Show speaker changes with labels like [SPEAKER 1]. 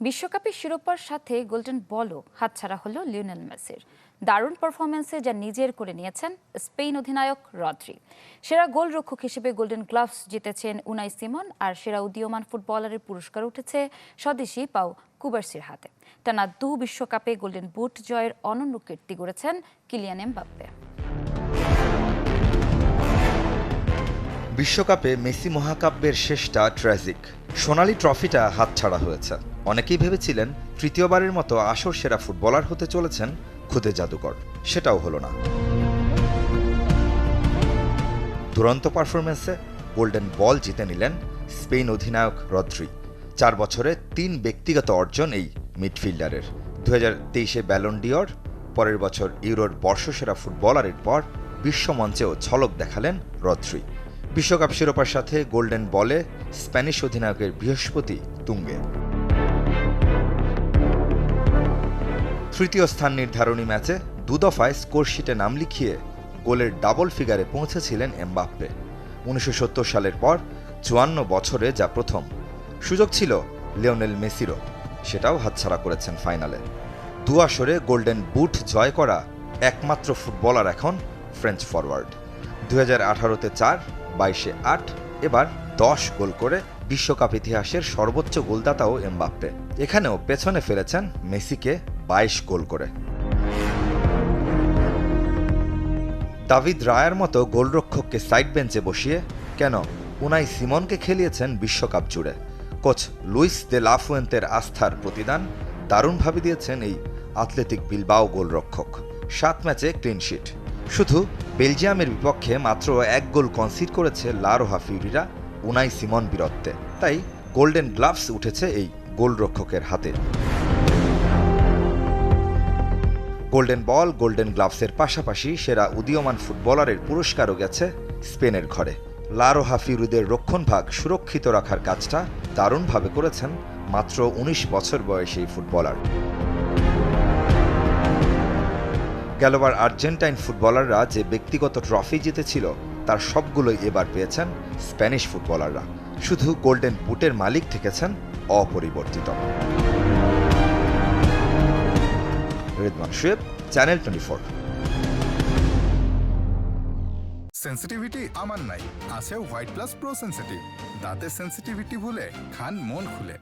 [SPEAKER 1] বিশ্বকাপের শিরোপার সাথে গোল্ডেন বলও হাতছাড়া হলো লিওনেল মেসির। দারুণ পারফরমেন্সে যা নিজের করে নিয়েছেন স্পেন অধিনায়ক রদ্রি। সেরা গোলরক্ষক হিসেবে গোল্ডেন গ্লাভস জিতেছেন উনাই সিমন, আর সেরা উদীয়মান ফুটবলারের পুরস্কার উঠেছে স্বদেশি পাও কুবার্সির হাতে। টানা বিশ্বকাপে গোল্ডেন বুট জয়ের অনন্য কীর্তি গড়েছেন কিলিয়ান এমবাপ্পে।
[SPEAKER 2] বিশ্বকাপে মেসি মহাকাব্যের শেষটা ট্র্যাজিক। সোনালি ট্রফিটা হাতছাড়া হয়েছে। অনেকেই ভেবেছিলেন তৃতীয়বারের মতো আসর সেরা ফুটবলার হতে চলেছেন খুদে জাদুকর। সেটাও হলো না। দুরন্ত পারফরমেন্সে গোল্ডেন বল জিতে নিলেন স্পেন অধিনায়ক রদ্রি। 4 বছরে 3 ব্যক্তিগত অর্জন এই মিডফিল্ডারের। 2023-এ ব্যালন ডিওর, পরের বছর ইউরোর বর্ষসেরা ফুটবলারের পর বিশ্বমঞ্চেও ঝলক দেখালেন রদ্রি। বিশ্বকাপ শিরোপার সাথে গোল্ডেন বলে স্প্যানিশ অধিনায়কের বৃহস্পতি তুঙ্গে। তৃতীয় স্থান নির্ধারণী ম্যাচে 2 দফায় স্কোরশিটে নাম লিখিয়ে গোলের ডাবল ফিগারে পৌঁছেছিলেন এমবাপ্পে। 1970 সালের পর 54 বছরে যা প্রথম। সুযোগ ছিল লিওনেল মেসিরও, সেটাও হাতছাড়া করেছেন ফাইনালে। 2 আসরে গোল্ডেন বুট জয় করা একমাত্র ফুটবলার এখন ফ্রেঞ্চ ফরওয়ার্ড। 2018-তে 4, 22-এ 8, এবার 10 গোল করে বিশ্বকাপ ইতিহাসের সর্বোচ্চ গোলদাতাও এমবাপ্পে। এখানেও পেছনে ফেলেছেন মেসিকে 22 গোল করে। দাভিদ রায়ার মতো গোলরক্ষককে সাইড বেঞ্চে বসিয়ে কেন উনাই সিমনকে খেলিয়েছেন বিশ্বকাপ জুড়ে। কোচ লুইস দে লা ফুয়েন্তের আস্থার প্রতিদান দারুণভাবে দিয়েছেন এই আথলেটিক বিলবাও গোলরক্ষক। 7 ম্যাচে ক্লিনশিট। শুধু বেলজিয়ামের বিপক্ষে মাত্র 1 গোল কনসিড করেছে লা রোহা ফিউরিরা উনাই সিমন বীরত্বে। তাই গোল্ডেন গ্লাভস উঠেছে এই গোলরক্ষকের হাতে। গোল্ডেন বল, গোল্ডেন গ্লাভসের পাশাপাশি সেরা উদীয়মান ফুটবলারের পুরস্কারও গেছে স্পেনের ঘরে। লা রোহা ফিউরিদের রক্ষণভাগ সুরক্ষিত রাখার কাজটা দারুণভাবে করেছেন মাত্র 19 বছর বয়সী ফুটবলার। গেলবার আর্জেন্টাইন ফুটবলাররা যে ব্যক্তিগত ট্রফি জিতেছিল তার সবগুলোই এবার পেয়েছেন স্প্যানিশ ফুটবলাররা। শুধু গোল্ডেন বুটের মালিক থেকেছেন অপরিবর্তিত। রিদওয়ান শুয়েব, চ্যানেল 24।
[SPEAKER 3] সেন্সিটিভিটি আমার নাই, আছে হোয়াইট প্লাস প্রো সেন্সিটিভ। দাঁতের সেন্সিটিভিটি ভুলে খান মন খুলে।